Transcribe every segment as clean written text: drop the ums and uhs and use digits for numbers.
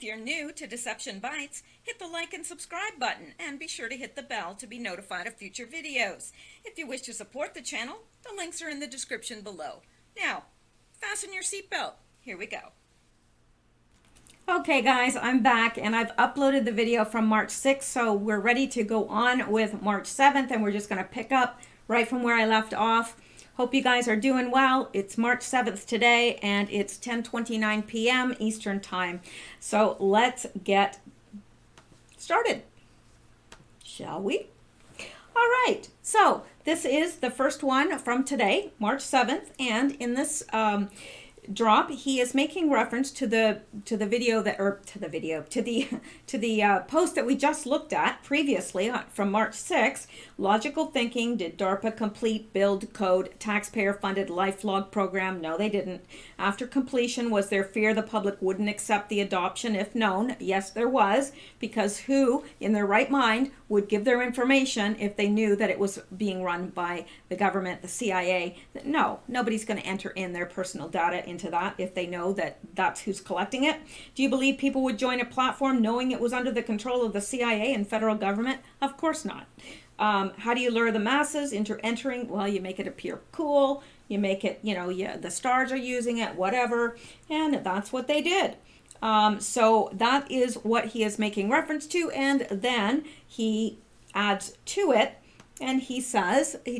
If you're new to Deception Bytes, hit the like and subscribe button and be sure to hit the bell to be notified of future videos. If you wish to support the channel, the links are in the description below. Now, fasten your seatbelt. Here we go. Okay guys, I'm back and I've uploaded the video from March 6th, so we're ready to go on with March 7th and we're just going to pick up right from where I left off. Hope you guys are doing well. It's March 7th today and it's 10:29 p.m. Eastern Time. So let's get started, shall we? All right, so this is the first one from today, March 7th, and in this drop, he is making reference to the video that, or to the post that we just looked at previously from March 6th. Logical thinking: did DARPA complete build code taxpayer funded lifelog program? No, they didn't. After completion, was there fear the public wouldn't accept the adoption if known? Yes, there was, because who in their right mind would give their information if they knew that it was being run by the government, the CIA? No, nobody's going to enter in their personal data into that if they know that that's who's collecting it. Do you believe people would join a platform knowing it was under the control of the CIA and federal government? Of course not. How do you lure the masses into entering? Well, you make it appear cool. You make it, the stars are using it, whatever. And that's what they did. So that is what he is making reference to. And then he adds to it and he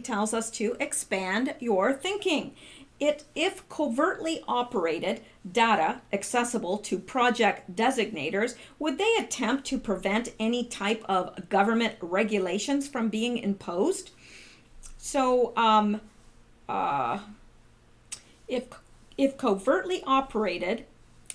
tells us to expand your thinking. If covertly operated data accessible to project designators, would they attempt to prevent any type of government regulations from being imposed? So if covertly operated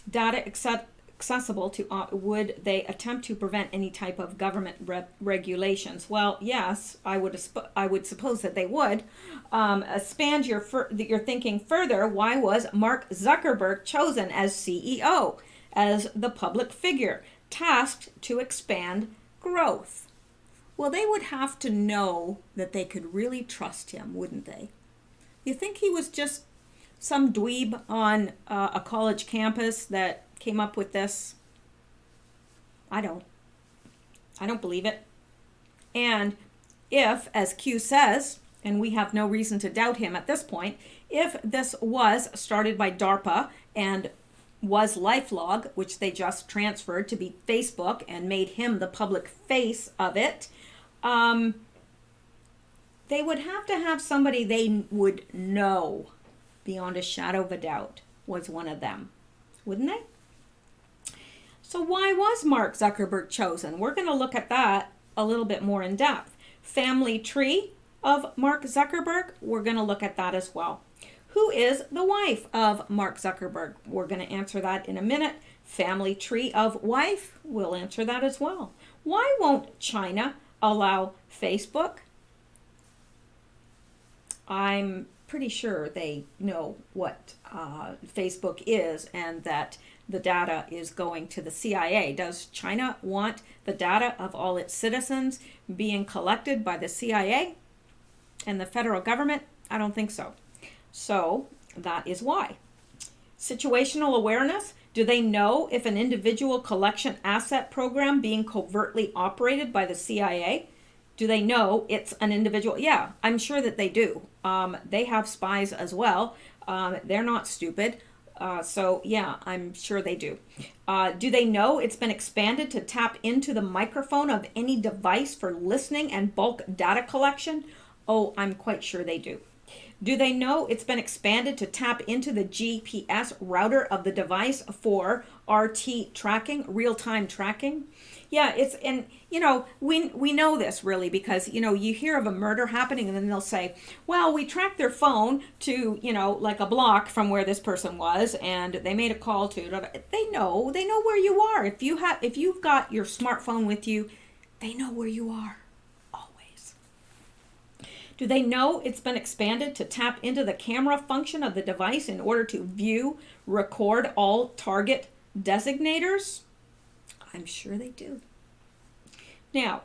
data accessible to, would they attempt to prevent any type of government regulations? Well, yes, I would suppose that they would. Expand your thinking further. Why was Mark Zuckerberg chosen as CEO, as the public figure tasked to expand growth? Well, they would have to know that they could really trust him, wouldn't they? You think he was just some dweeb on a college campus that came up with this? I don't believe it. And if, as Q says, and we have no reason to doubt him at this point, if this was started by DARPA and was LifeLog, which they just transferred to be Facebook and made him the public face of it, they would have to have somebody they would know beyond a shadow of a doubt was one of them, wouldn't they? So why was Mark Zuckerberg chosen? We're going to look at that a little bit more in depth. Family tree of Mark Zuckerberg, we're going to look at that as well. Who is the wife of Mark Zuckerberg? We're going to answer that in a minute. Family tree of wife, we'll answer that as well. Why won't China allow Facebook? I'm pretty sure they know what Facebook is and that the data is going to the CIA. Does China want the data of all its citizens being collected by the CIA and the federal government? I don't think so. So that is why. Situational awareness. Do they know if an individual collection asset program being covertly operated by the CIA? Do they know it's an individual? Yeah, I'm sure that they do. They have spies as well. They're not stupid. So yeah, I'm sure they do. Do they know it's been expanded to tap into the microphone of any device for listening and bulk data collection? Oh, I'm quite sure they do. Do they know it's been expanded to tap into the GPS router of the device for RT tracking, real-time tracking? Yeah, we know this really because, you hear of a murder happening and then they'll say, well, we tracked their phone to, like a block from where this person was and they made a call to, they know where you are. If you've got your smartphone with you, they know where you are. Do they know it's been expanded to tap into the camera function of the device in order to view, record all target designators? I'm sure they do. Now,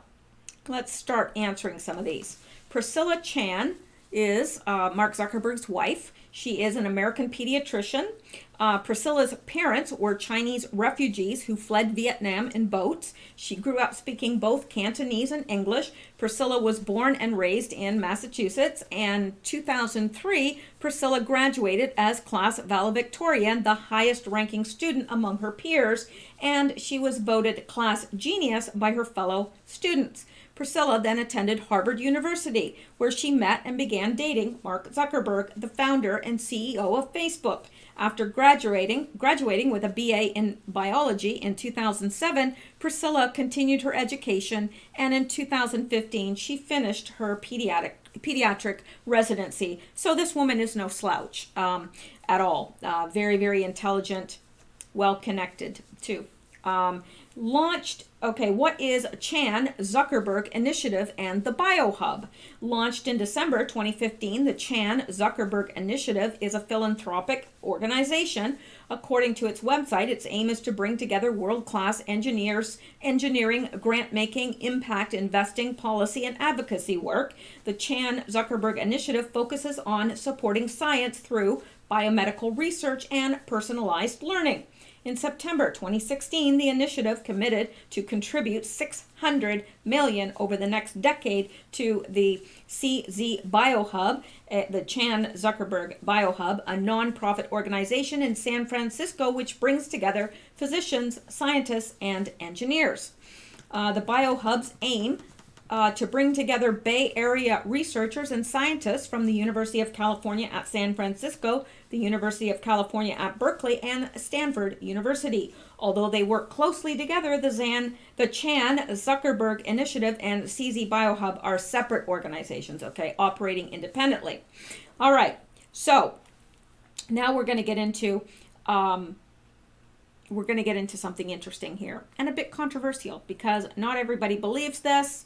let's start answering some of these. Priscilla Chan is Mark Zuckerberg's wife. She is an American pediatrician. Priscilla's parents were Chinese refugees who fled Vietnam in boats. She grew up speaking both Cantonese and English. Priscilla was born and raised in Massachusetts, and 2003, Priscilla graduated as class valedictorian, the highest ranking student among her peers, and she was voted class genius by her fellow students. Priscilla then attended Harvard University, where she met and began dating Mark Zuckerberg, the founder and CEO of Facebook. After graduating with a BA in biology in 2007, Priscilla continued her education, and in 2015 she finished her pediatric residency. So this woman is no slouch at all. Very, very intelligent, well connected too. What is Chan Zuckerberg Initiative and the BioHub? Launched in December 2015, the Chan Zuckerberg Initiative is a philanthropic organization. According to its website, its aim is to bring together world-class engineering, grant-making, impact investing, policy, and advocacy work. The Chan Zuckerberg Initiative focuses on supporting science through biomedical research and personalized learning. In September 2016, the initiative committed to contribute $600 million over the next decade to the CZ BioHub, the Chan Zuckerberg BioHub, a nonprofit organization in San Francisco which brings together physicians, scientists, and engineers. The BioHub's aim to bring together Bay Area researchers and scientists from the University of California at San Francisco, the University of California at Berkeley, and Stanford University. Although they work closely together, the Chan Zuckerberg Initiative and CZ BioHub are separate organizations, operating independently. All right, so now we're going to get into something interesting here and a bit controversial because not everybody believes this.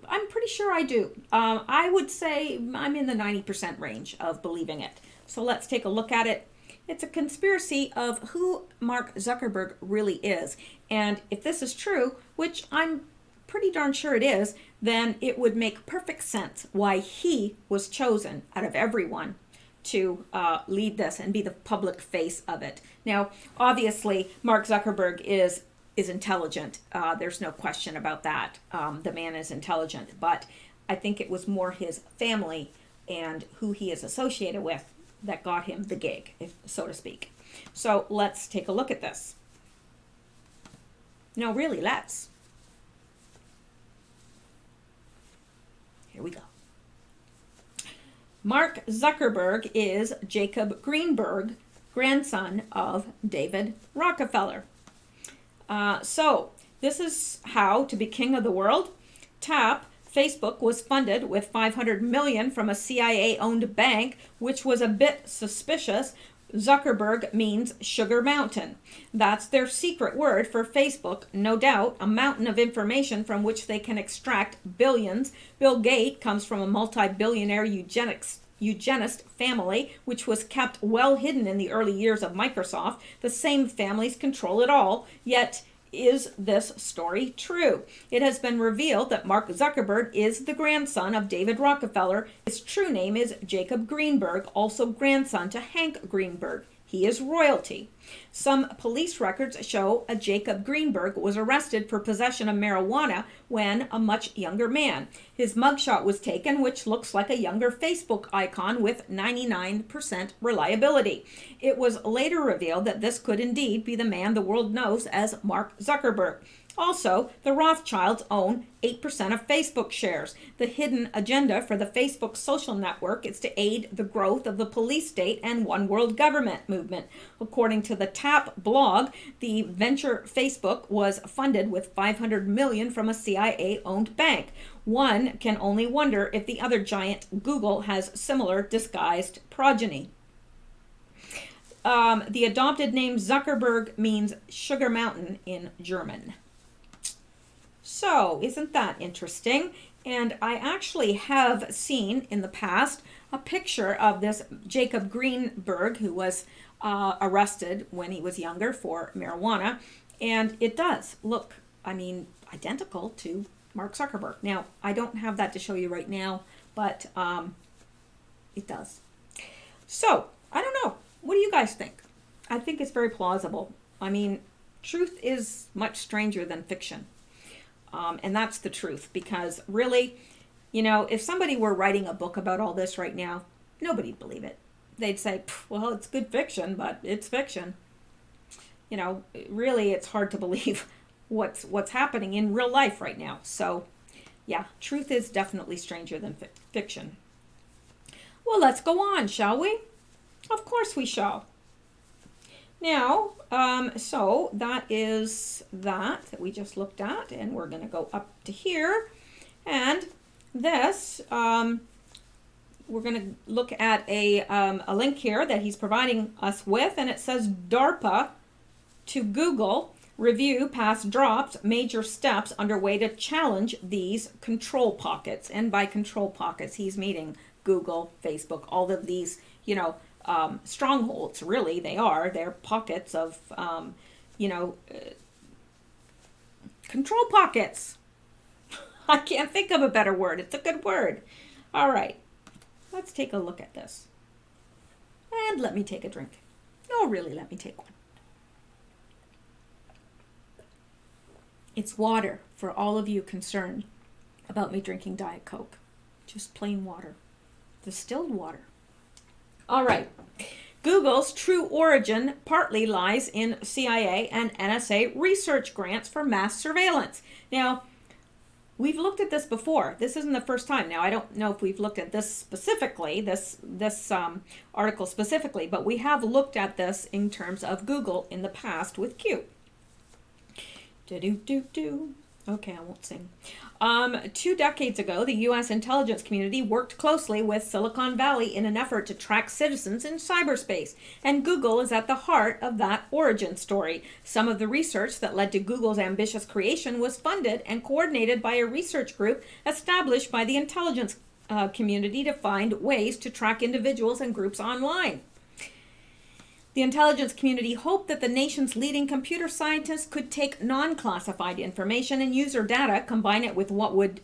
I'm pretty sure I do. I would say I'm in the 90% range of believing it. So let's take a look at it. It's a conspiracy of who Mark Zuckerberg really is. And if this is true, which I'm pretty darn sure it is, then it would make perfect sense why he was chosen out of everyone to lead this and be the public face of it. Now, obviously, Mark Zuckerberg is intelligent. There's no question about that. The man is intelligent, but I think it was more his family and who he is associated with that got him the gig, so to speak. So let's take a look at this. No, really, let's. Here we go. Mark Zuckerberg is Jacob Greenberg, grandson of David Rockefeller. So this is how to be king of the world. Facebook was funded with $500 million from a CIA-owned bank, which was a bit suspicious. Zuckerberg means Sugar Mountain. That's their secret word for Facebook, no doubt, a mountain of information from which they can extract billions. Bill Gates comes from a multi-billionaire eugenist family, which was kept well hidden in the early years of Microsoft. The same families control it all, yet is this story true? It has been revealed that Mark Zuckerberg is the grandson of David Rockefeller. His true name is Jacob Greenberg, also grandson to Hank Greenberg. He is royalty. Some police records show a Jacob Greenberg was arrested for possession of marijuana when a much younger man. His mugshot was taken, which looks like a younger Facebook icon with 99% reliability. It was later revealed that this could indeed be the man the world knows as Mark Zuckerberg. Also, the Rothschilds own 8% of Facebook shares. The hidden agenda for the Facebook social network is to aid the growth of the police state and one world government movement. According to the TAP blog, the venture Facebook was funded with $500 million from a CIA-owned bank. One can only wonder if the other giant, Google, has similar disguised progeny. The adopted name Zuckerberg means Sugar Mountain in German. So, isn't that interesting? And I actually have seen in the past a picture of this Jacob Greenberg, who was arrested when he was younger for marijuana. And it does look, identical to Mark Zuckerberg. Now, I don't have that to show you right now, but it does. So, I don't know. What do you guys think? I think it's very plausible. I mean, truth is much stranger than fiction. And that's the truth, because really, you know, if somebody were writing a book about all this right now, nobody'd believe it. They'd say, well, it's good fiction, but it's fiction. You know, really, it's hard to believe what's happening in real life right now. So, yeah, truth is definitely stranger than fiction. Well, let's go on, shall we? Of course we shall. Now, so that is that we just looked at, and we're going to go up to here. And this, we're going to look at a link here that he's providing us with, and it says DARPA to Google review past drops, major steps underway to challenge these control pockets. And by control pockets, he's meaning Google, Facebook, all of these, you know, strongholds. Really, they're pockets of, control pockets. I can't think of a better word. It's a good word. All right, let's take a look at this. And let me take a drink. No, really, let me take one. It's water for all of you concerned about me drinking Diet Coke. Just plain water. Distilled water. All right. Google's true origin partly lies in CIA and NSA research grants for mass surveillance. Now, we've looked at this before. This isn't the first time. Now, I don't know if we've looked at this specifically, this article specifically, but we have looked at this in terms of Google in the past with Q. Okay, I won't sing. 2 decades ago, the U.S. intelligence community worked closely with Silicon Valley in an effort to track citizens in cyberspace, and Google is at the heart of that origin story. Some of the research that led to Google's ambitious creation was funded and coordinated by a research group established by the intelligence community to find ways to track individuals and groups online. The intelligence community hoped that the nation's leading computer scientists could take non-classified information and user data, combine it with what would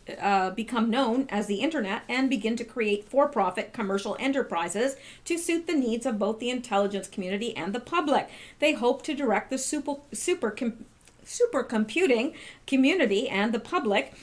become known as the internet, and begin to create for-profit commercial enterprises to suit the needs of both the intelligence community and the public. They hoped to direct the supercomputing community and the public.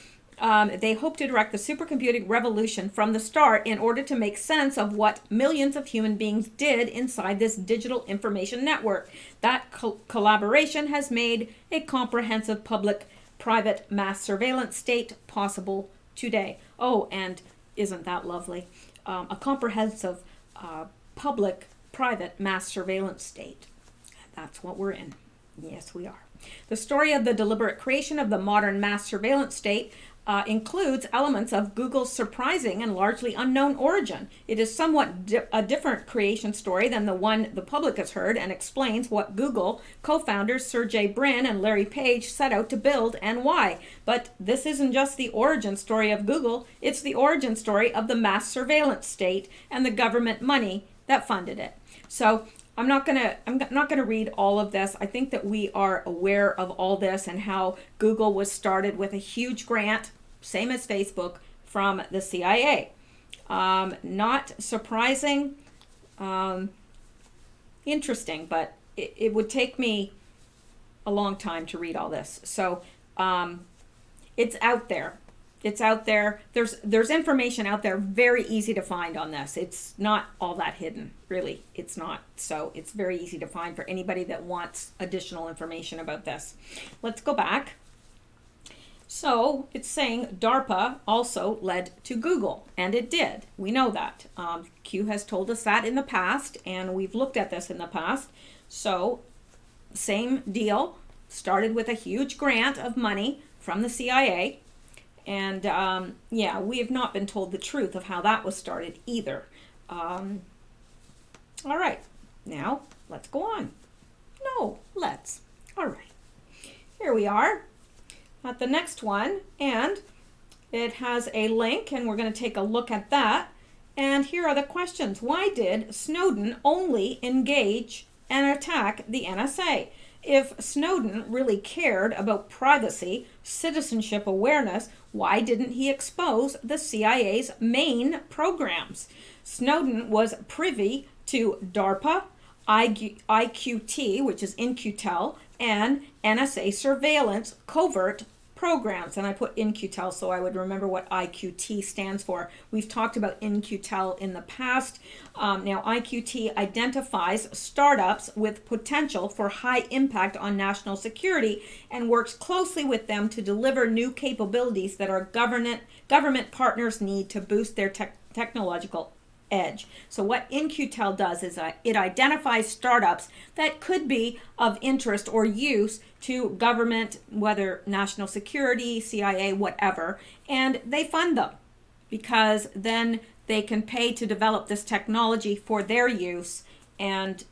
They hope to direct the supercomputing revolution from the start in order to make sense of what millions of human beings did inside this digital information network. That collaboration has made a comprehensive public-private mass surveillance state possible today. Oh, and isn't that lovely? A comprehensive public-private mass surveillance state. That's what we're in. Yes, we are. The story of the deliberate creation of the modern mass surveillance state includes elements of Google's surprising and largely unknown origin. It is somewhat a different creation story than the one the public has heard, and explains what Google co-founders Sergey Brin and Larry Page set out to build and why. But this isn't just the origin story of Google, it's the origin story of the mass surveillance state and the government money that funded it. So I'm not gonna read all of this. I think that we are aware of all this and how Google was started with a huge grant, same as Facebook, from the CIA. Not surprising, interesting, but it would take me a long time to read all this. So it's out there. It's out there. There's information out there, very easy to find on this. It's not all that hidden, really. It's not. So it's very easy to find for anybody that wants additional information about this. Let's go back. So it's saying DARPA also led to Google, and it did. We know that. Q has told us that in the past, and we've looked at this in the past. So same deal. Started with a huge grant of money from the CIA. And yeah, we have not been told the truth of how that was started either. All right, now let's go on. No, let's. All right, here we are at the next one, and it has a link, and we're going to take a look at that. And here are the questions. Why did Snowden only engage and attack the NSA? If Snowden really cared about privacy, citizenship awareness, why didn't he expose the CIA's main programs? Snowden was privy to DARPA, IQT, which is In-Q-Tel, and NSA surveillance covert programs. And I put In-Q-Tel so I would remember what IQT stands for. We've talked about In-Q-Tel in the past. Now, IQT identifies startups with potential for high impact on national security and works closely with them to deliver new capabilities that our government partners need to boost their technological edge. So what In-Q-Tel does is it identifies startups that could be of interest or use to government, whether national security, CIA, whatever, and they fund them because then they can pay to develop this technology for their use, and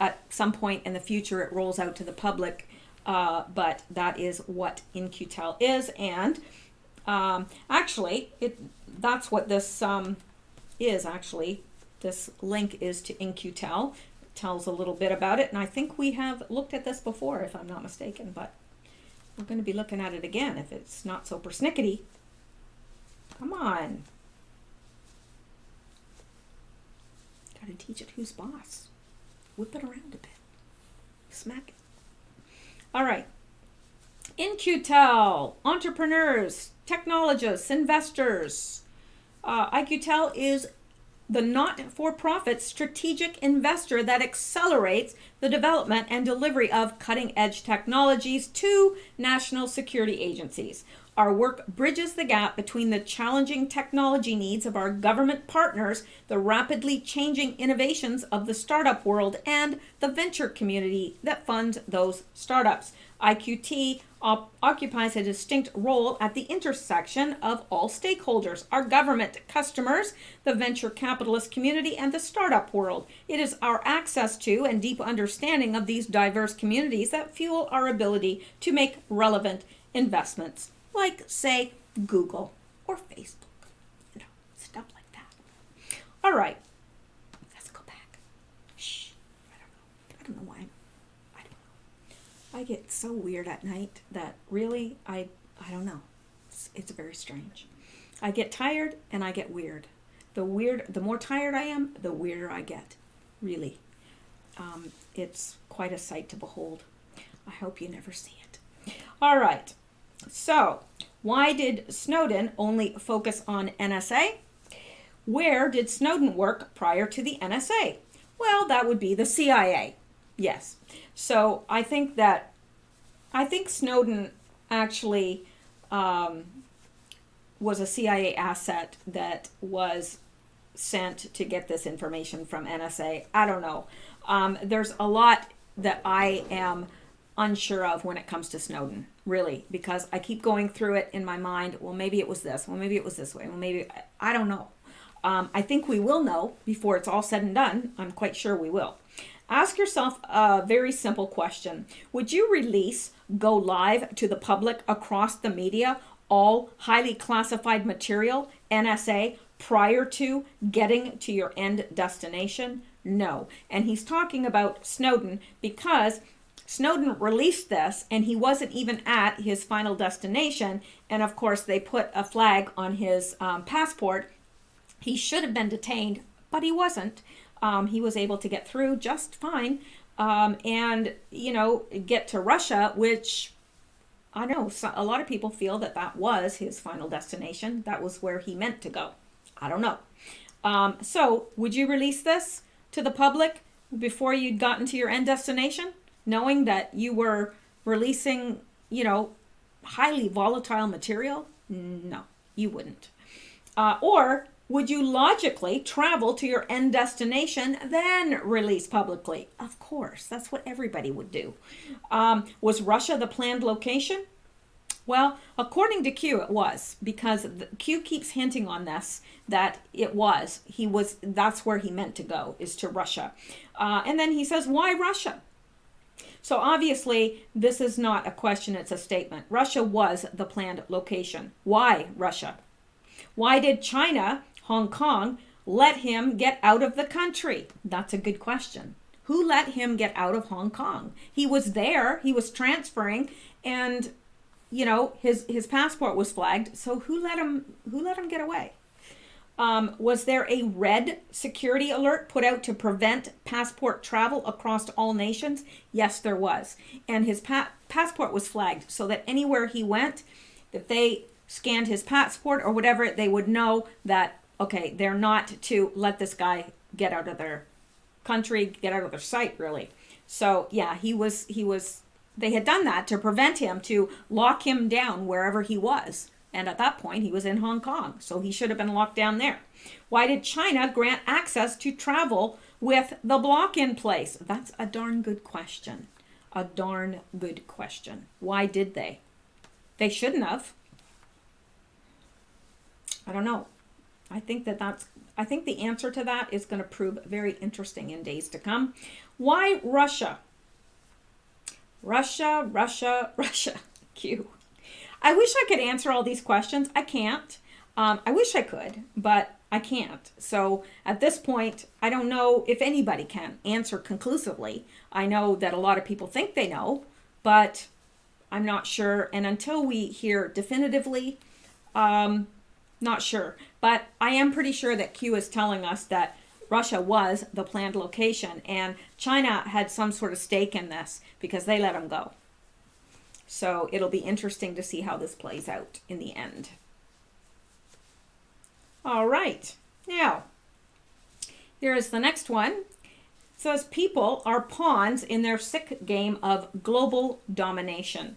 at some point in the future it rolls out to the public, but that is what In-Q-Tel is. And actually that's what this is actually. This link is to In-Q-Tel. It tells a little bit about it, and I think we have looked at this before, if I'm not mistaken, but we're going to be looking at it again if it's not so persnickety. Come on. Gotta teach it who's boss. Whip it around a bit. Smack it. All right. In-Q-Tel, entrepreneurs, technologists, investors. IQTEL is the not-for-profit strategic investor that accelerates the development and delivery of cutting-edge technologies to national security agencies. Our work bridges the gap between the challenging technology needs of our government partners, the rapidly changing innovations of the startup world, and the venture community that funds those startups. IQT occupies a distinct role at the intersection of all stakeholders, our government customers, the venture capitalist community, and the startup world. It is our access to and deep understanding of these diverse communities that fuel our ability to make relevant investments, like, say, Google or Facebook, stuff like that. All right, let's go back. Shh, I don't know why. I get so weird at night that really, I don't know. It's very strange. I get tired and I get weird. The more tired I am, the weirder I get. Really. It's quite a sight to behold. I hope you never see it. All right. So, why did Snowden only focus on NSA? Where did Snowden work prior to the NSA? Well, that would be the CIA. Yes. So I think Snowden actually was a CIA asset that was sent to get this information from NSA. I don't know. There's a lot that I am unsure of when it comes to Snowden, really, because I keep going through it in my mind. Well, maybe it was this. Well, maybe it was this way. Well, maybe, I don't know. I think we will know before it's all said and done. I'm quite sure we will. Ask yourself a very simple question. Would you release, go live to the public across the media, all highly classified material, NSA, prior to getting to your end destination? No. And he's talking about Snowden because Snowden released this and he wasn't even at his final destination. And of course, they put a flag on his passport. He should have been detained, but he wasn't. He was able to get through just fine and, get to Russia, which I know a lot of people feel that was his final destination. That was where he meant to go. I don't know. So would you release this to the public before you'd gotten to your end destination, knowing that you were releasing, highly volatile material? No, you wouldn't. Or would you logically travel to your end destination, then release publicly? Of course, that's what everybody would do. Was Russia the planned location? Well, according to Q, it was, because Q keeps hinting on this, that it was. That's where he meant to go, is to Russia. And then he says, why Russia? So obviously, this is not a question, it's a statement. Russia was the planned location. Why Russia? Why did China, Hong Kong, let him get out of the country? That's a good question. Who let him get out of Hong Kong? He was there, he was transferring, and you know, his passport was flagged. So who let him get away? Was there a red security alert put out to prevent passport travel across all nations? Yes, there was. And his passport was flagged so that anywhere he went, if they scanned his passport or whatever, they would know that, okay, they're not to let this guy get out of their country, get out of their sight, really. So yeah, they had done that to prevent him, to lock him down wherever he was. And at that point, he was in Hong Kong, so he should have been locked down there. Why did China grant access to travel with the block in place? That's a darn good question. A darn good question. Why did they? They shouldn't have. I don't know. I think the answer to that is going to prove very interesting in days to come. Why Russia? Russia. Q. I wish I could answer all these questions. I can't. I wish I could, but I can't. So at this point, I don't know if anybody can answer conclusively. I know that a lot of people think they know, but I'm not sure. And until we hear definitively, not sure. But I am pretty sure that Q is telling us that Russia was the planned location, and China had some sort of stake in this because they let him go. So it'll be interesting to see how this plays out in the end. All right. Now, here is the next one. It says people are pawns in their sick game of global domination.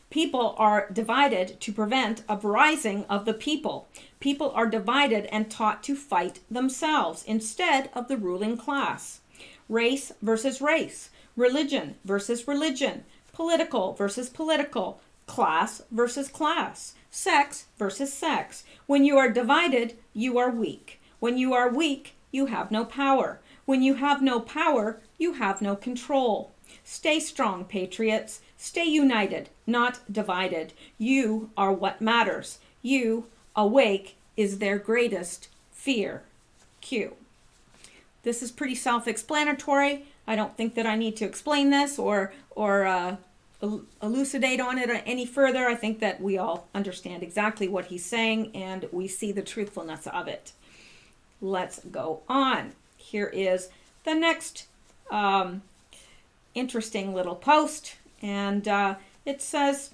People are divided to prevent a rising of the people. People are divided and taught to fight themselves instead of the ruling class. Race versus race. Religion versus religion. Political versus political. Class versus class. Sex versus sex. When you are divided, you are weak. When you are weak, you have no power. When you have no power, you have no control. Stay strong, patriots. Stay united, not divided. You are what matters. You, awake, is their greatest fear. Q. This is pretty self-explanatory. I don't think that I need to explain this or elucidate on it any further. I think that we all understand exactly what he's saying and we see the truthfulness of it. Let's go on. Here is the next interesting little post. And it says,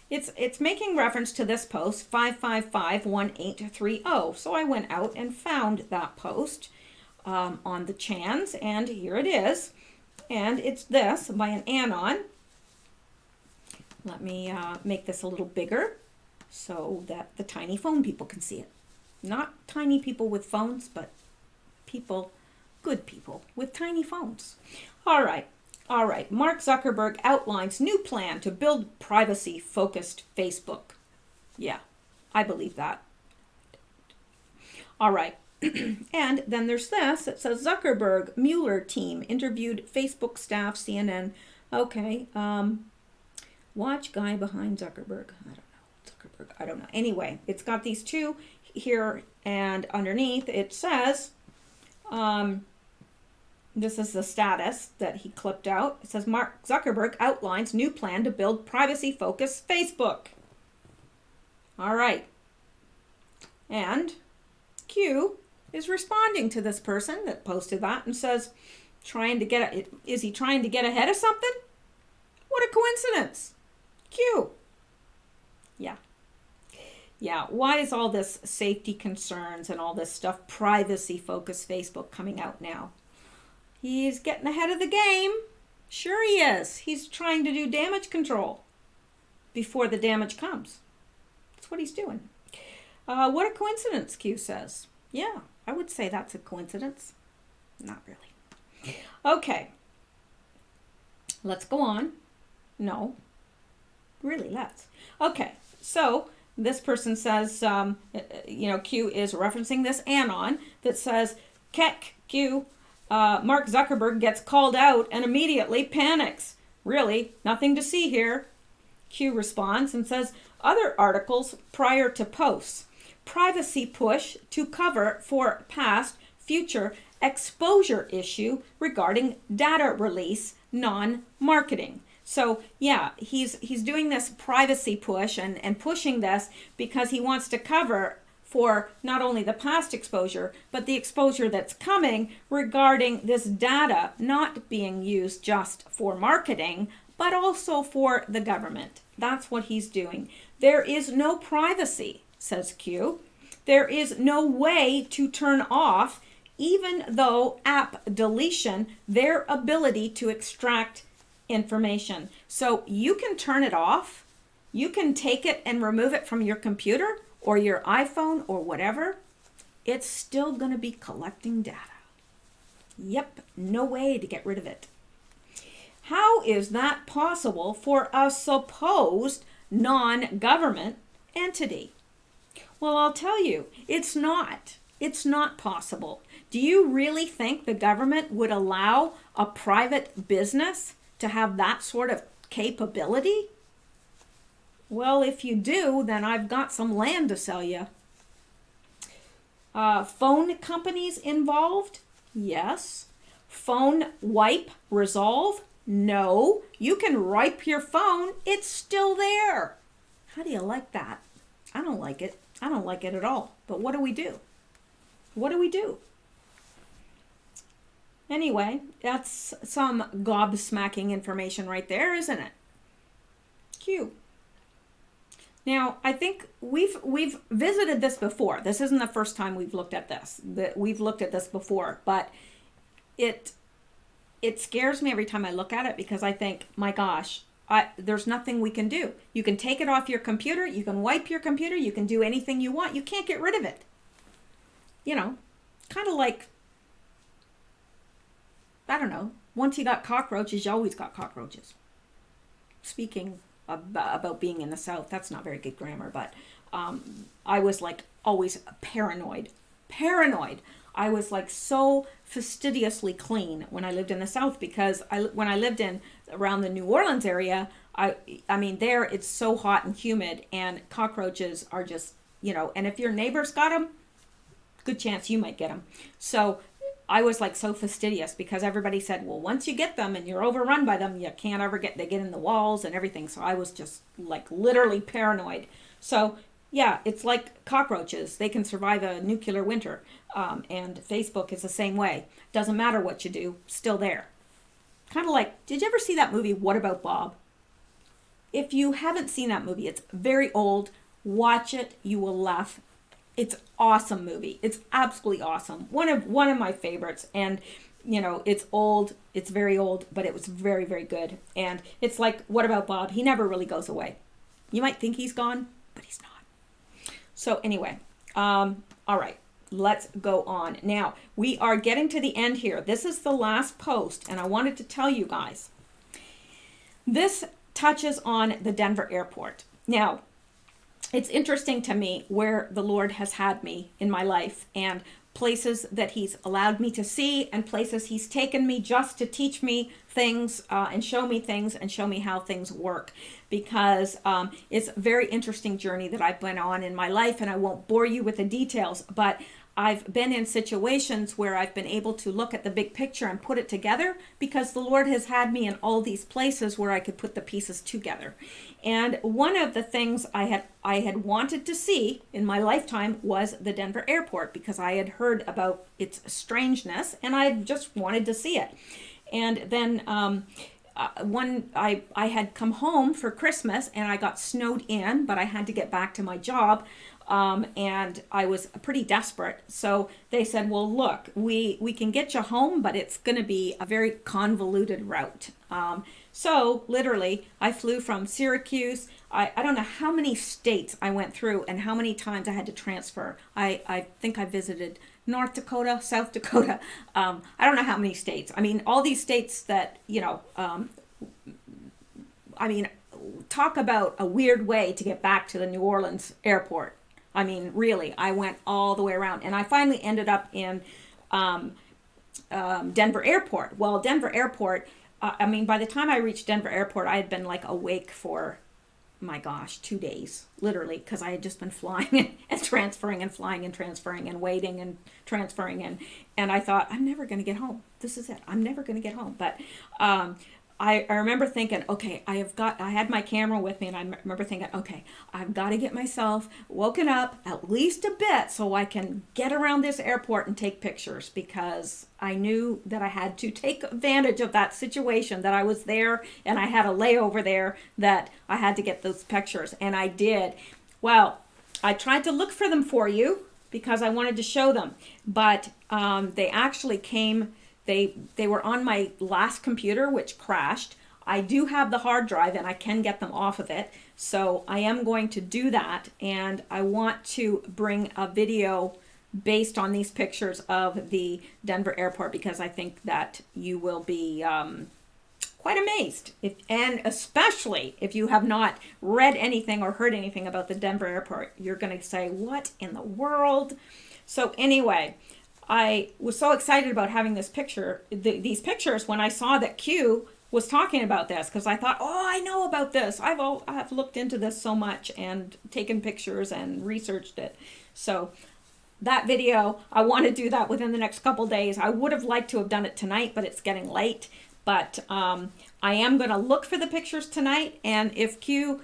it's making reference to this post, 5551830. So I went out and found that post on the Chans, and here it is. And it's this by an Anon. Let me make this a little bigger so that the tiny phone people can see it. Not tiny people with phones, but people, good people with tiny phones. All right. Mark Zuckerberg outlines new plan to build privacy-focused Facebook. Yeah, I believe that. All right. And then there's this. It says Zuckerberg Mueller team interviewed Facebook staff, CNN. Okay. Watch guy behind Zuckerberg. I don't know. Anyway, it's got these two here, and underneath it says, this is the status that he clipped out. It says Mark Zuckerberg outlines new plan to build privacy-focused Facebook. All right. And Q is responding to this person that posted that and says, is he trying to get ahead of something? What a coincidence. Q. Yeah, why is all this safety concerns and all this stuff, privacy-focused Facebook coming out now? He's getting ahead of the game. Sure he is. He's trying to do damage control before the damage comes. That's what he's doing. What a coincidence, Q says. Yeah, I would say that's a coincidence. Not really. Okay. Let's go on. No. Really, let's. Okay, so this person says, Q is referencing this Anon that says, Q, Mark Zuckerberg gets called out and immediately panics. Really, nothing to see here. Q responds and says, other articles prior to posts. Privacy push to cover for past future exposure issue regarding data release non-marketing. So yeah, he's doing this privacy push and pushing this because he wants to cover for not only the past exposure, but the exposure that's coming regarding this data not being used just for marketing, but also for the government. That's what he's doing. There is no privacy, says Q. There is no way to turn off, even though app deletion, their ability to extract information. So you can turn it off. You can take it and remove it from your computer or your iPhone or whatever. It's still going to be collecting data. Yep, no way to get rid of it. How is that possible for a supposed non-government entity? Well, I'll tell you, it's not. It's not possible. Do you really think the government would allow a private business to have that sort of capability? Well, if you do, then I've got some land to sell you. Phone companies involved? Yes. Phone wipe resolve? No. You can wipe your phone. It's still there. How do you like that? I don't like it. I don't like it at all. But what do we do? What do we do? Anyway, that's some gobsmacking information right there, isn't it? Cute. Now, I think we've visited this before. This isn't the first time we've looked at this. We've looked at this before, but it scares me every time I look at it because I think, my gosh, there's nothing we can do. You can take it off your computer, you can wipe your computer, you can do anything you want. You can't get rid of it. You know, kind of like, I don't know, once you got cockroaches, you always got cockroaches. Speaking about being in the South, that's not very good grammar, but I was like always paranoid. I was like so fastidiously clean when I lived in the South because when I lived in around the New Orleans area, I mean there it's so hot and humid and cockroaches are just, you know, and if your neighbor's got them, good chance you might get them. So I was like so fastidious because everybody said, well, once you get them and you're overrun by them, you can't ever they get in the walls and everything. So I was just like literally paranoid. So yeah, it's like cockroaches. They can survive a nuclear winter. And Facebook is the same way. Doesn't matter what you do, still there. Kind of like, did you ever see that movie, What About Bob? If you haven't seen that movie, it's very old. Watch it. You will laugh. It's awesome movie. It's absolutely awesome. One of my favorites. And you know, it's old. It's very old, but it was very, very good. And it's like, what about Bob? He never really goes away. You might think he's gone, but he's not. So anyway, all right, let's go on. Now, we are getting to the end here. This is the last post, and I wanted to tell you guys. This touches on the Denver airport. Now, it's interesting to me where the Lord has had me in my life and places that he's allowed me to see and places he's taken me just to teach me things and show me how things work, because it's a very interesting journey that I've been on in my life, and I won't bore you with the details, but I've been in situations where I've been able to look at the big picture and put it together because the Lord has had me in all these places where I could put the pieces together. And one of the things I had wanted to see in my lifetime was the Denver airport because I had heard about its strangeness and I just wanted to see it. And then I had come home for Christmas and I got snowed in, but I had to get back to my job. And I was pretty desperate. So they said, well, look, we can get you home, but it's going to be a very convoluted route. So literally I flew from Syracuse. I don't know how many states I went through and how many times I had to transfer. I think I visited North Dakota, South Dakota. I don't know how many states. I mean, all these states that, you know, I mean, talk about a weird way to get back to the New Orleans airport. I mean, really, I went all the way around and I finally ended up in Denver Airport. Well, Denver Airport, I mean, by the time I reached Denver Airport, I had been like awake for my gosh, 2 days, literally, because I had just been flying and transferring and flying and transferring and waiting and transferring. And I thought, I'm never going to get home. This is it. I'm never going to get home. But I remember thinking, okay, I had my camera with me, and I remember thinking, okay, I've got to get myself woken up at least a bit so I can get around this airport and take pictures, because I knew that I had to take advantage of that situation, that I was there and I had a layover there, that I had to get those pictures, and I did. Well, I tried to look for them for you because I wanted to show them, but they actually came. They were on my last computer, which crashed. I do have the hard drive and I can get them off of it. So I am going to do that. And I want to bring a video based on these pictures of the Denver airport, because I think that you will be quite amazed. And especially if you have not read anything or heard anything about the Denver airport, you're going to say, what in the world? So anyway, I was so excited about having these pictures when I saw that Q was talking about this, because I thought, oh, I know about this. I've looked into this so much and taken pictures and researched it. So that video, I want to do that within the next couple days. I would have liked to have done it tonight, but it's getting late. But I am going to look for the pictures tonight, and if Q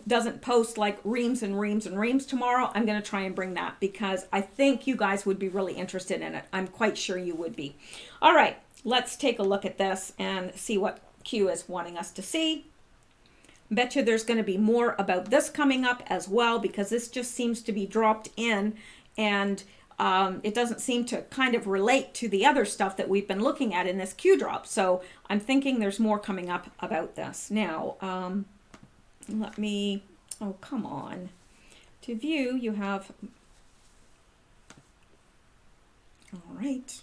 doesn't post like reams and reams and reams tomorrow, I'm going to try and bring that, because I think you guys would be really interested in it. I'm quite sure you would be. All right, let's take a look at this and see what Q is wanting us to see. Bet you there's going to be more about this coming up as well, because this just seems to be dropped in, and it doesn't seem to kind of relate to the other stuff that we've been looking at in this Q drop. So I'm thinking there's more coming up about this. Now, let me, oh, come on. To view, you have, all right.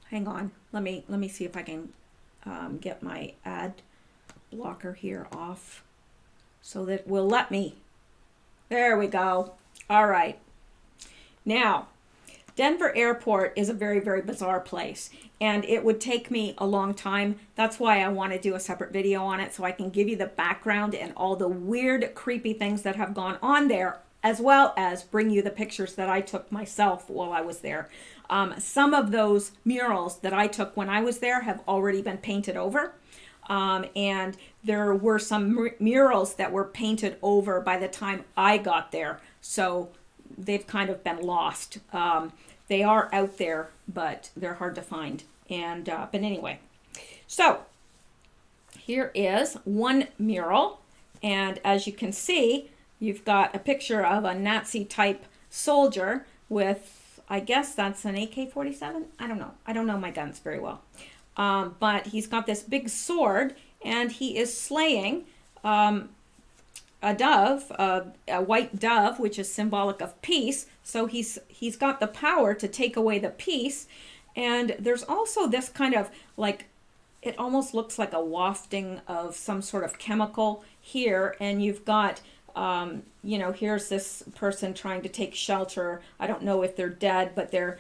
Hang on. Let me see if I can get my ad blocker here off so that it will let me. There we go. All right. Now, Denver Airport is a very, very bizarre place, and it would take me a long time. That's why I want to do a separate video on it, so I can give you the background and all the weird, creepy things that have gone on there, as well as bring you the pictures that I took myself while I was there. Some of those murals that I took when I was there have already been painted over. And there were some murals that were painted over by the time I got there. So they've kind of been lost. They are out there, but they're hard to find. And but anyway, so here is one mural. And as you can see, you've got a picture of a Nazi type soldier with, I guess that's an AK-47. I don't know. I don't know my guns very well. But he's got this big sword, and he is slaying a dove, a white dove, which is symbolic of peace. So he's got the power to take away the peace. And there's also this kind of like, it almost looks like a wafting of some sort of chemical here. And you've got, here's this person trying to take shelter. I don't know if they're dead, but they're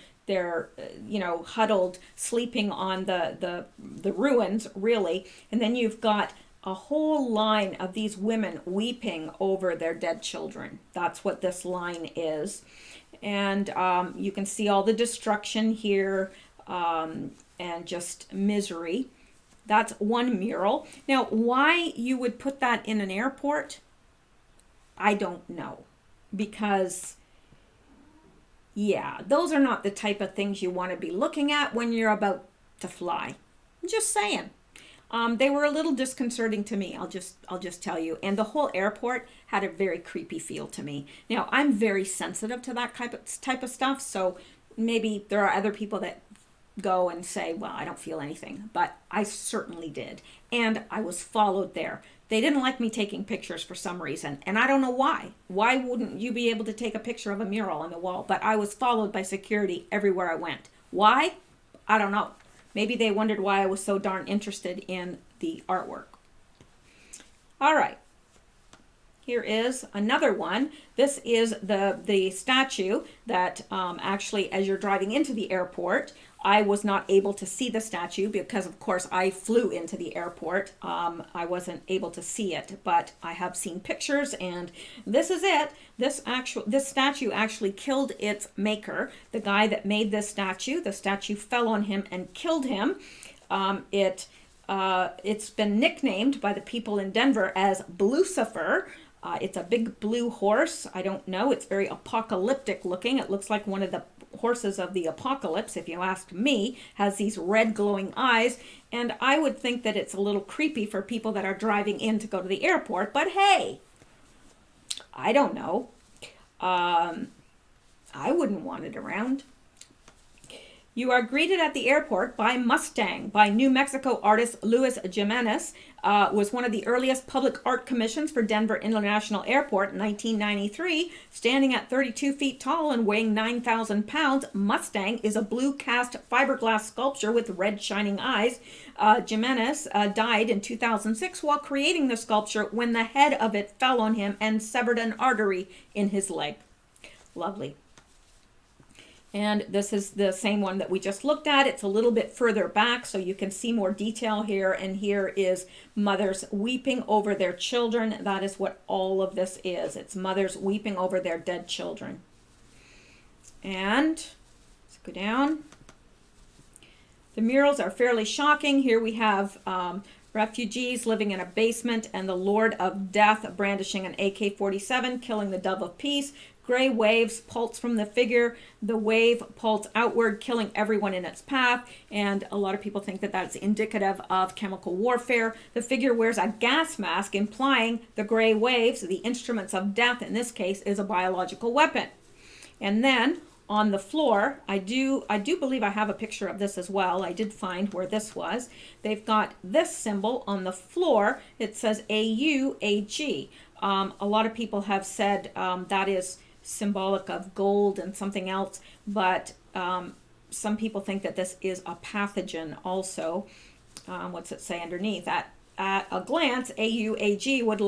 huddled, sleeping on the ruins, really. And then you've got a whole line of these women weeping over their dead children. That's what this line is. And you can see all the destruction here, and just misery. That's one mural. Now, why you would put that in an airport, I don't know. Because yeah, those are not the type of things you want to be looking at when you're about to fly. I'm just saying. They were a little disconcerting to me. I'll just tell you. And the whole airport had a very creepy feel to me. Now, I'm very sensitive to that type of stuff. So maybe there are other people that go and say, well, I don't feel anything. But I certainly did. And I was followed there. They didn't like me taking pictures for some reason, and I don't know why. Why wouldn't you be able to take a picture of a mural on the wall? But I was followed by security everywhere I went. Why? I don't know. Maybe they wondered why I was so darn interested in the artwork. All right. here is another one. This is the statue that actually, as you're driving into the airport, I was not able to see the statue because, of course, I flew into the airport. I wasn't able to see it, but I have seen pictures, and this is it. This statue actually killed its maker, the guy that made this statue. The statue fell on him and killed him. It's been nicknamed by the people in Denver as Blucifer. It's a big blue horse. I don't know. It's very apocalyptic looking. It looks like one of the horses of the apocalypse, if you ask me. Has these red glowing eyes. And I would think that it's a little creepy for people that are driving in to go to the airport. But hey, I don't know. I wouldn't want it around. You are greeted at the airport by Mustang by New Mexico artist Luis Jimenez. Was one of the earliest public art commissions for Denver International Airport in 1993. Standing at 32 feet tall and weighing 9,000 pounds, Mustang is a blue cast fiberglass sculpture with red shining eyes. Jimenez died in 2006 while creating the sculpture when the head of it fell on him and severed an artery in his leg. Lovely. And this is the same one that we just looked at. It's a little bit further back so you can see more detail here. And here is mothers weeping over their children. That is what all of this is. It's mothers weeping over their dead children. And let's go down. The murals are fairly shocking. Here we have refugees living in a basement and the Lord of Death brandishing an AK-47, killing the Dove of Peace. Gray waves pulse from the figure. The wave pulsed outward, killing everyone in its path. And a lot of people think that that's indicative of chemical warfare. The figure wears a gas mask, implying the gray waves, the instruments of death in this case, is a biological weapon. And then on the floor, I do believe I have a picture of this as well. I did find where this was. They've got this symbol on the floor. It says AUAG. A lot of people have said that is symbolic of gold and something else, but some people think that this is a pathogen also. What's it say underneath? At a glance, AUAG would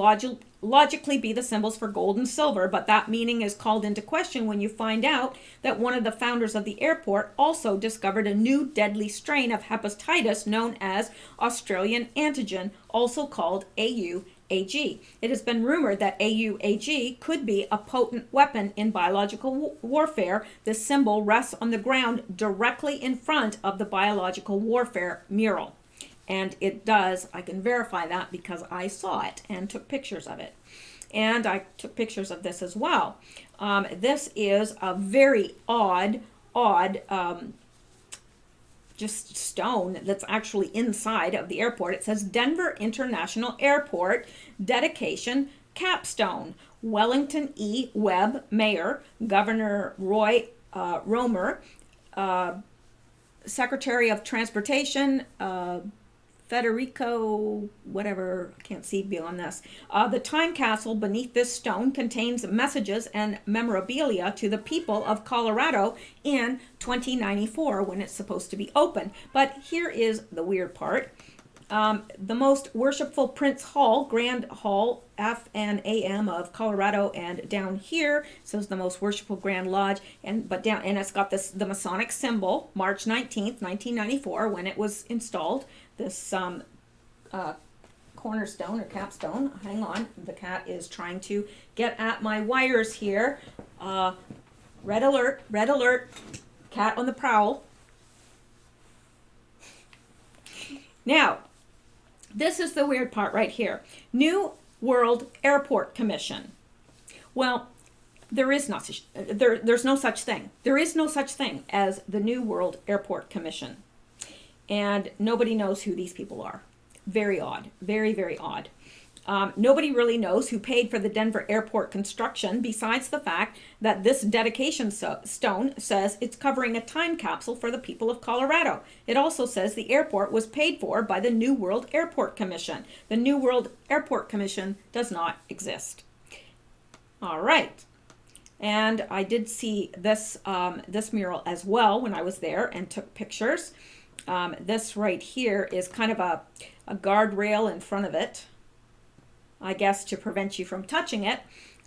logically be the symbols for gold and silver, but that meaning is called into question when you find out that one of the founders of the airport also discovered a new deadly strain of hepatitis known as Australian antigen, also called AUAG. It has been rumored that AUAG could be a potent weapon in biological warfare. This symbol rests on the ground directly in front of the biological warfare mural. And it does. I can verify that because I saw it and took pictures of it. And I took pictures of this as well. This is a very odd just stone that's actually inside of the airport. It says Denver International Airport Dedication Capstone. Wellington E. Webb, Mayor, Governor Roy Romer, Secretary of Transportation, Federico, whatever, I can't see beyond this. The time capsule beneath this stone contains messages and memorabilia to the people of Colorado in 2094 when it's supposed to be open. But here is the weird part. The most worshipful Prince Hall, Grand Hall, FNAM of Colorado, and down here says the most worshipful Grand Lodge, and it's got the Masonic symbol, March 19th, 1994, when it was installed. This cornerstone or capstone. Hang on, the cat is trying to get at my wires here. Red alert, cat on the prowl. Now, this is the weird part right here. New World Airport Commission. Well, there's no such thing. There is no such thing as the New World Airport Commission. And nobody knows who these people are. Very odd. Very, very odd. Nobody really knows who paid for the Denver airport construction, besides the fact that this dedication stone says it's covering a time capsule for the people of Colorado. It also says the airport was paid for by the New World Airport Commission. The New World Airport Commission does not exist. All right. And I did see this mural as well when I was there and took pictures. This right here is kind of a guardrail in front of it. I guess, to prevent you from touching it.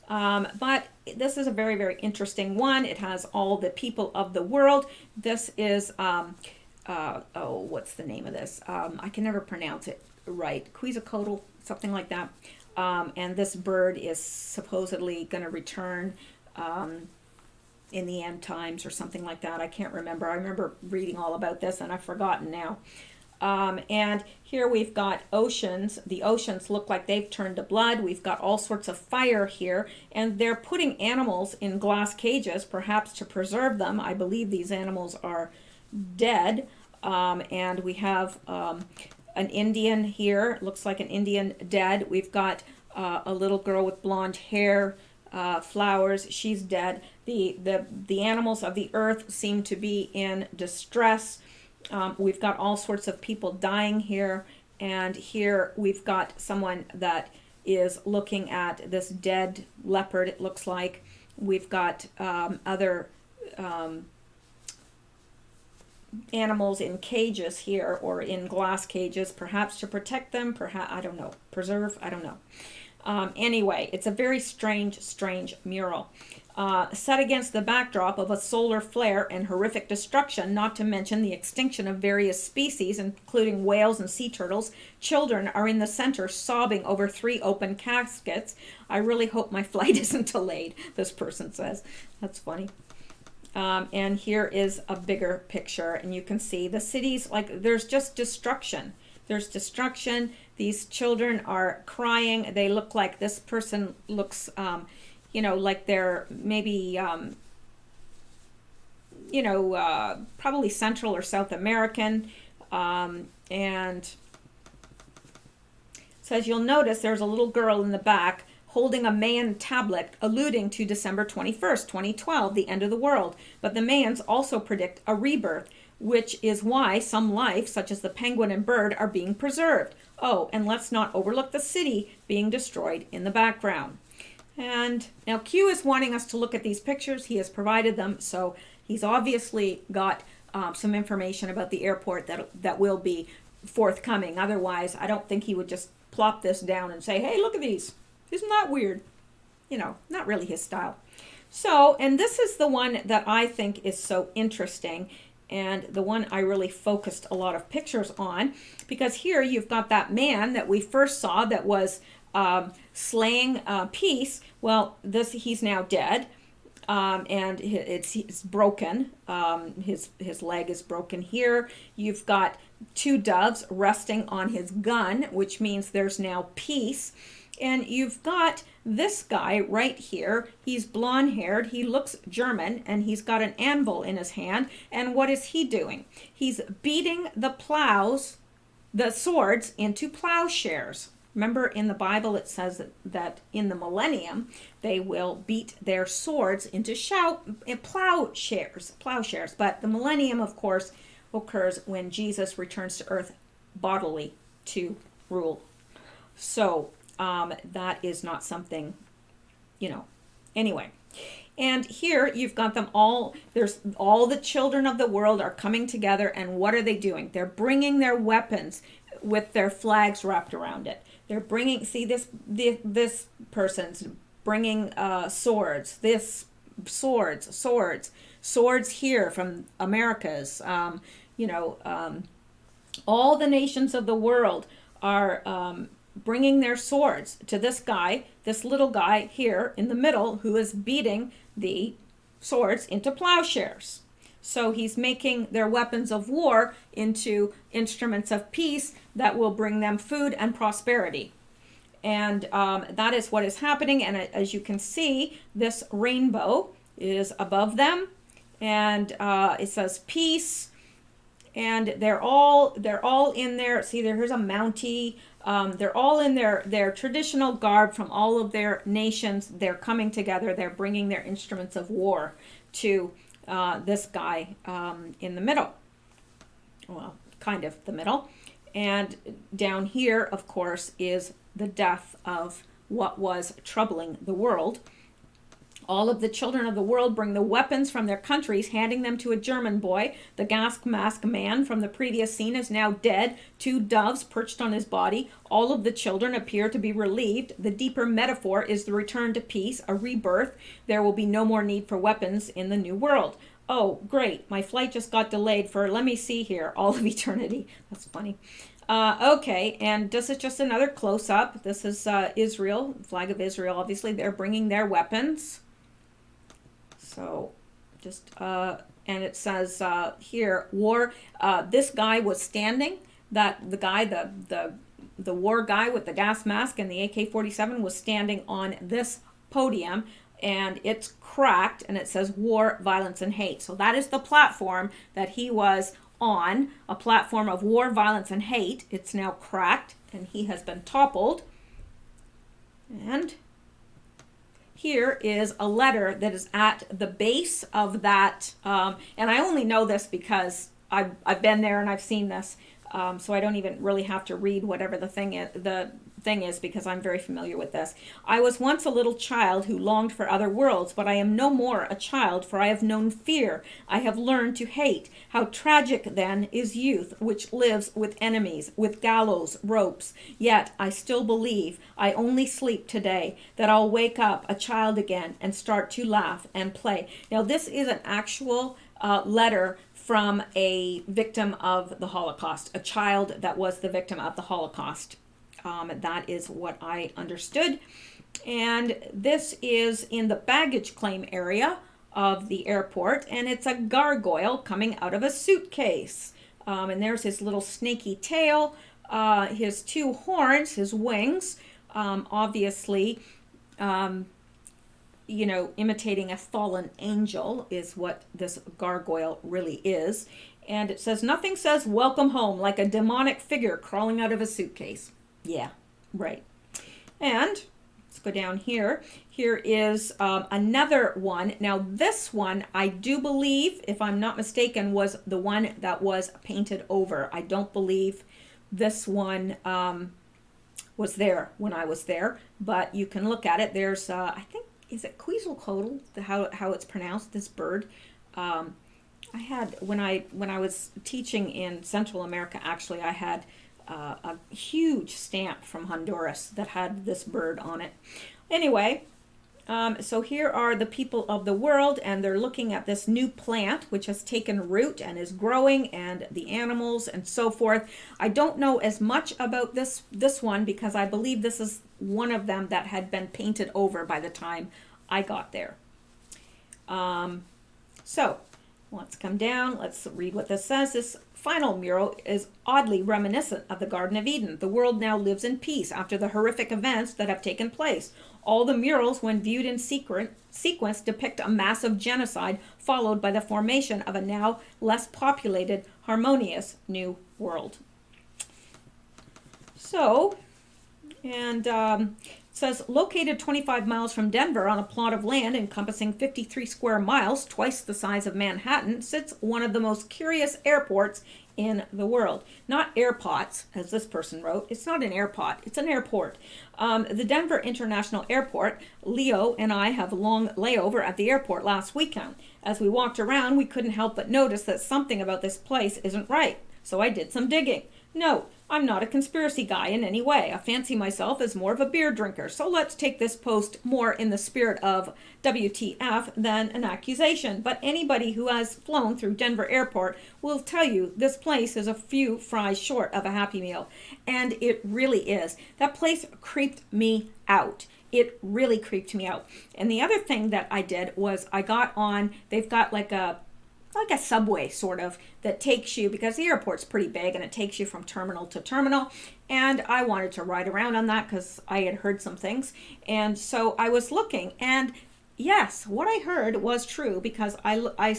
But this is a very, very interesting one. It has all the people of the world. This is, oh, what's the name of this? I can never pronounce it right. Quetzalcoatl, something like that. And this bird is supposedly going to return in the end times or something like that. I can't remember. I remember reading all about this and I've forgotten now. And here we've got oceans. The oceans look like they've turned to blood. We've got all sorts of fire here, and they're putting animals in glass cages, perhaps to preserve them. I believe these animals are dead. And we have an Indian here. Looks like an Indian dead. We've got a little girl with blonde hair, flowers. She's dead. The animals of the earth seem to be in distress. We've got all sorts of people dying here, and here we've got someone that is looking at this dead leopard, it looks like. We've got other animals in cages here, or in glass cages, perhaps to protect them, perhaps, I don't know, preserve, I don't know. Anyway, it's a very strange mural. Set against the backdrop of a solar flare and horrific destruction, not to mention the extinction of various species, including whales and sea turtles. Children are in the center sobbing over 3 open caskets. I really hope my flight isn't delayed, this person says. That's funny. And here is a bigger picture, and you can see the cities, like there's just destruction. There's destruction. These children are crying. They look like, this person looks, you know, like they're maybe, you know, probably Central or South American. And says, you'll notice there's a little girl in the back holding a Mayan tablet alluding to December 21st, 2012, the end of the world. But the Mayans also predict a rebirth, which is why some life, such as the penguin and bird, are being preserved. Oh, and let's not overlook the city being destroyed in the background. And now Q is wanting us to look at these pictures. He has provided them, so he's obviously got some information about the airport that will be forthcoming. Otherwise, I don't think he would just plop this down and say, hey, look at these. Isn't that weird? You know, not really his style. So, and this is the one that I think is so interesting, and the one I really focused a lot of pictures on, because here you've got that man that we first saw that was slaying peace. Well, he's now dead, and it's broken. His leg is broken here. You've got 2 doves resting on his gun, which means there's now peace. And you've got this guy right here. He's blonde-haired. He looks German, and he's got an anvil in his hand. And what is he doing? He's beating the swords into plowshares. Remember, in the Bible it says that in the millennium they will beat their swords into plowshares. But the millennium, of course, occurs when Jesus returns to earth bodily to rule. So that is not something, you know, anyway. And here you've got them all. There's all the children of the world are coming together, and what are they doing? They're bringing their weapons with their flags wrapped around it. They're bringing, see this person's bringing swords. This swords here from Americas. You know, all the nations of the world are bringing their swords to this guy, this little guy here in the middle, who is beating the swords into plowshares. So he's making their weapons of war into instruments of peace that will bring them food and prosperity. And that is what is happening. And as you can see, this rainbow is above them, and it says peace. And they're all in there. See, here's a Mountie. They're all in their traditional garb from all of their nations. They're coming together. They're bringing their instruments of war to this guy in the middle. Well, kind of the middle. And down here, of course, is the death of what was troubling the world. All of the children of the world bring the weapons from their countries, handing them to a German boy. The gas mask man from the previous scene is now dead, 2 doves perched on his body. All of the children appear to be relieved. The deeper metaphor is the return to peace, a rebirth. There will be no more need for weapons in the new world. Oh, great. My flight just got delayed for, let me see here, all of eternity. That's funny. Okay, and this is just another close-up. This is Israel, flag of Israel, obviously. They're bringing their weapons. So just, and it says here, war, this guy was standing, that the guy, the war guy with the gas mask and the AK-47 was standing on this podium, and it's cracked, and it says war, violence, and hate. So that is the platform that he was on, a platform of war, violence, and hate. It's now cracked, and he has been toppled. And here is a letter that is at the base of that, and I only know this because I've been there and I've seen this, so I don't even really have to read whatever the thing is because I'm very familiar with this. I was once a little child who longed for other worlds, but I am no more a child, for I have known fear. I have learned to hate. How tragic, then, is youth, which lives with enemies, with gallows, ropes. Yet I still believe, I only sleep today, that I'll wake up a child again and start to laugh and play. Now, this is an actual letter from a victim of the Holocaust, a child that was the victim of the Holocaust. That is what I understood. And this is in the baggage claim area of the airport, and it's a gargoyle coming out of a suitcase. And there's his little snaky tail, his 2 horns, his wings, obviously, you know, imitating a fallen angel is what this gargoyle really is. And it says, nothing says welcome home like a demonic figure crawling out of a suitcase. Yeah, right. And let's go down here. Here is another one. Now this one, I do believe, if I'm not mistaken, was the one that was painted over. I don't believe this one was there when I was there, but you can look at it. There's, I think, is it Quetzalcoatl, how it's pronounced, this bird. I had, when I was teaching in Central America, actually, I had a huge stamp from Honduras that had this bird on it. Anyway, so here are the people of the world, and they're looking at this new plant which has taken root and is growing, and the animals and so forth. I don't know as much about this one because I believe this is one of them that had been painted over by the time I got there. So let's come down. Let's read what this says. This final mural is oddly reminiscent of the Garden of Eden. The world now lives in peace after the horrific events that have taken place. All the murals, when viewed in sequence, depict a massive genocide followed by the formation of a now less populated, harmonious new world. So, and it says, located 25 miles from Denver on a plot of land encompassing 53 square miles, twice the size of Manhattan, sits one of the most curious airports in the world. Not airpots, as this person wrote. It's not an airport, it's an airport. The Denver International Airport. Leo and I have a long layover at the airport last weekend. As we walked around, we couldn't help but notice that something about this place isn't right. So I did some digging. No, I'm not a conspiracy guy in any way. I fancy myself as more of a beer drinker, so let's take this post more in the spirit of WTF than an accusation. But anybody who has flown through Denver Airport will tell you this place is a few fries short of a Happy Meal. And it really is. That place creeped me out. It really creeped me out. And the other thing that I did was I got on, they've got like a subway sort of that takes you, because the airport's pretty big and it takes you from terminal to terminal, and I wanted to ride around on that because I had heard some things, and so I was looking, and yes, what I heard was true, because I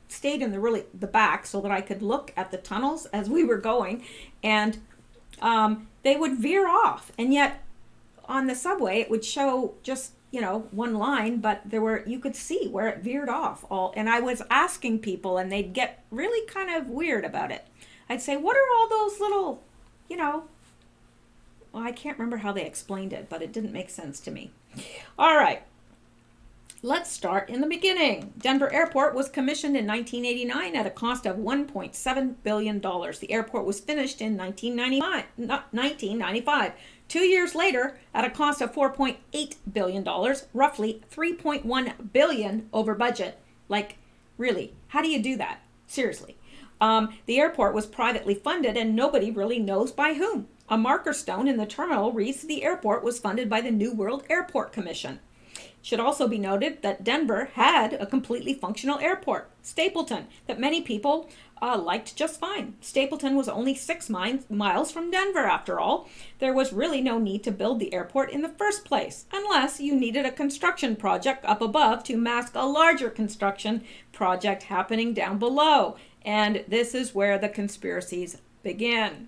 stayed in the back so that I could look at the tunnels as we were going, and they would veer off, and yet on the subway it would show just one line, but you could see where it veered off all. And I was asking people and they'd get really kind of weird about it. I'd say, what are all those little, well, I can't remember how they explained it, but it didn't make sense to me. All right. Let's start in the beginning. Denver Airport was commissioned in 1989 at a cost of $1.7 billion. The airport was finished in 1995. 2 years later, at a cost of $4.8 billion, roughly $3.1 billion over budget. Like, really, how do you do that? Seriously. The airport was privately funded and nobody really knows by whom. A marker stone in the terminal reads the airport was funded by the New World Airport Commission. Should also be noted that Denver had a completely functional airport, Stapleton, that many people liked just fine. Stapleton was only 6 miles from Denver, after all. There was really no need to build the airport in the first place, unless you needed a construction project up above to mask a larger construction project happening down below. And this is where the conspiracies begin.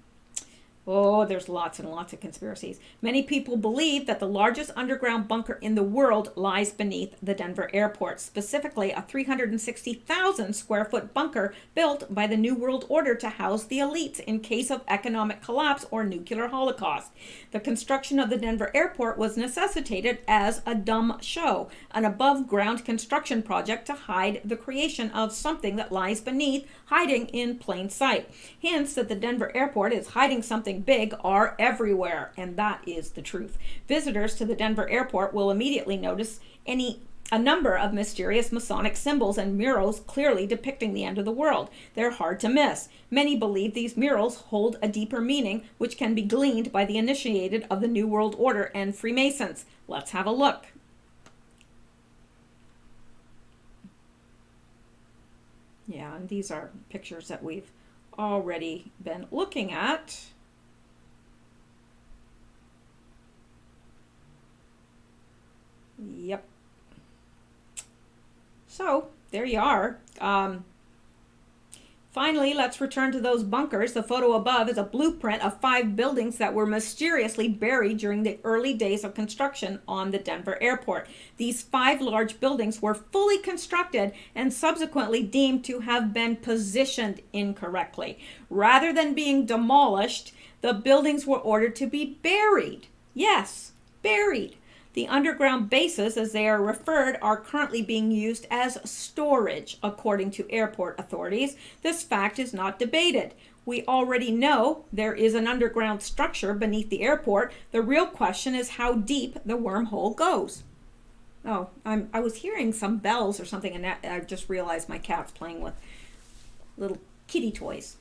Oh, there's lots and lots of conspiracies. Many people believe that the largest underground bunker in the world lies beneath the Denver airport, specifically a 360,000 square foot bunker built by the New World Order to house the elites in case of economic collapse or nuclear holocaust. The construction of the Denver airport was necessitated as a dumb show, an above ground construction project to hide the creation of something that lies beneath, hiding in plain sight. Hints that the Denver airport is hiding something big are everywhere, and that is the truth. Visitors to the Denver airport will immediately notice a number of mysterious Masonic symbols and murals clearly depicting the end of the world. They're hard to miss. Many believe these murals hold a deeper meaning, which can be gleaned by the initiated of the New World Order and Freemasons. Let's have a look. Yeah, and these are pictures that we've already been looking at. Yep. So there you are. Finally, let's return to those bunkers. The photo above is a blueprint of 5 buildings that were mysteriously buried during the early days of construction on the Denver airport. These 5 large buildings were fully constructed and subsequently deemed to have been positioned incorrectly. Rather than being demolished, the buildings were ordered to be buried. Yes, buried. The underground bases, as they are referred, are currently being used as storage, according to airport authorities. This fact is not debated. We already know there is an underground structure beneath the airport. The real question is how deep the wormhole goes. Oh, I was hearing some bells or something, and I just realized my cat's playing with little kitty toys.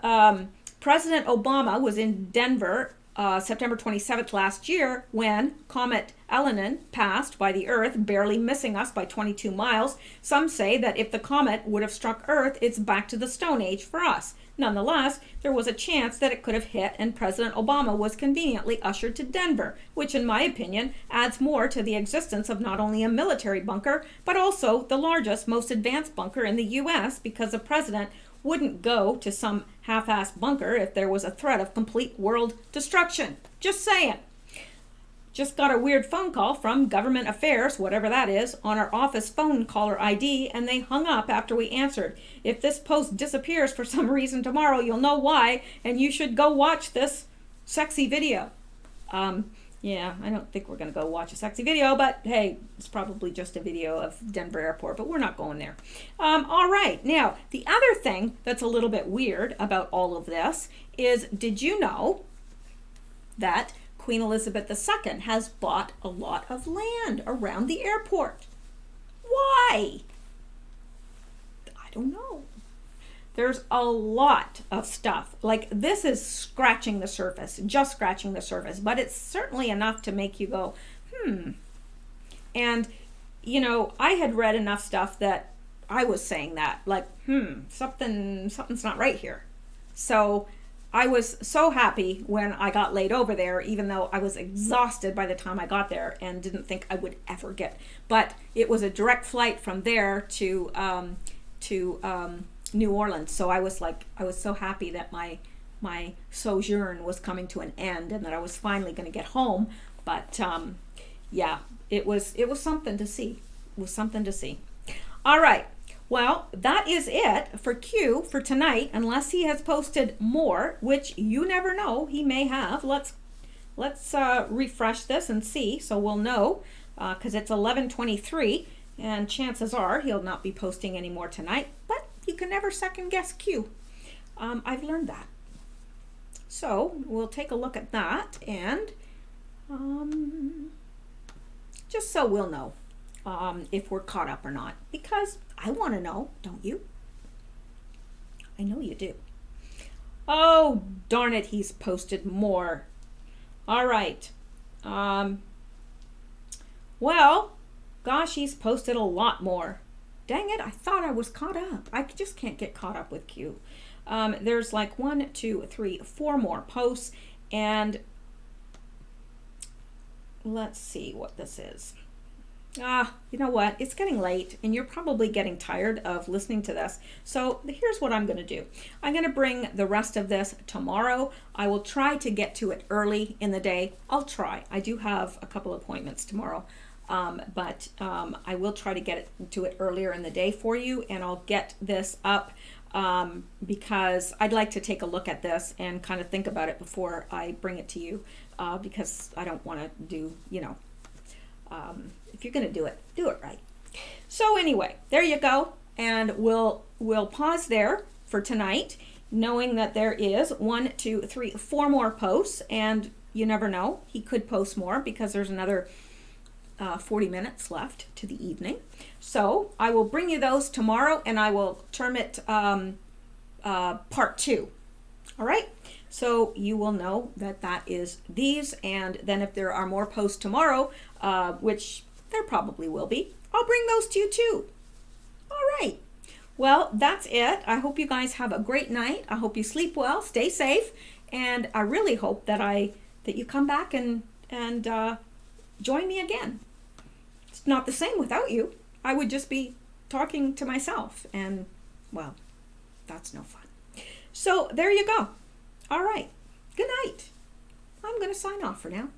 President Obama was in Denver September 27th last year when Comet Elenin passed by the Earth, barely missing us by 22 miles. Some say that if the comet would have struck Earth, it's back to the Stone Age for us. Nonetheless, there was a chance that it could have hit, and President Obama was conveniently ushered to Denver, which in my opinion adds more to the existence of not only a military bunker, but also the largest, most advanced bunker in the U.S., because the president wouldn't go to some half-assed bunker if there was a threat of complete world destruction. Just saying. Just got a weird phone call from Government Affairs, whatever that is, on our office phone caller ID, and they hung up after we answered. If this post disappears for some reason tomorrow, you'll know why, and you should go watch this sexy video. Yeah, I don't think we're going to go watch a sexy video, but hey, it's probably just a video of Denver Airport, but we're not going there. All right, now, the other thing that's a little bit weird about all of this is, did you know that Queen Elizabeth II has bought a lot of land around the airport? Why? I don't know. There's a lot of stuff. Like, this is scratching the surface, just scratching the surface, but it's certainly enough to make you go, And, you know, I had read enough stuff that I was saying that, like, something's not right here. So I was so happy when I got laid over there, even though I was exhausted by the time I got there and didn't think I would ever get. But it was a direct flight from there to New Orleans. So I was so happy that my sojourn was coming to an end and that I was finally going to get home. But yeah, it was something to see. It was something to see. All right. Well, that is it for Q for tonight, unless he has posted more, which you never know. He may have. Let's refresh this and see, so we'll know, because it's 11:23. And chances are he'll not be posting anymore tonight, but you can never second guess Q. I've learned that. So we'll take a look at that, and just so we'll know if we're caught up or not, because I want to know, don't you? I know you do. Oh, darn it, he's posted more. All right. Well, gosh, he's posted a lot more. Dang it, I thought I was caught up. I just can't get caught up with Q. There's like 1, 2, 3, 4 more posts, and let's see what this is. You know what? It's getting late, and you're probably getting tired of listening to this. So here's what I'm going to do. I'm going to bring the rest of this tomorrow. I will try to get to it early in the day. I'll try. I do have a couple appointments tomorrow, but I will try to get to it earlier in the day for you, and I'll get this up because I'd like to take a look at this and kind of think about it before I bring it to you, because I don't want to do, you know, if you're going to do it right. So anyway, there you go. And we'll pause there for tonight, knowing that there is 1, 2, 3, 4 more posts, and you never know, he could post more because there's another 40 minutes left to the evening. So I will bring you those tomorrow, and I will term it part 2. All right. So you will know that that is these, and then if there are more posts tomorrow, which there probably will be, I'll bring those to you too. All right. Well, that's it. I hope you guys have a great night. I hope you sleep well, stay safe, and I really hope that you come back and join me again. It's not the same without you. I would just be talking to myself, and well, that's no fun. So there you go. All right. Good night. I'm going to sign off for now.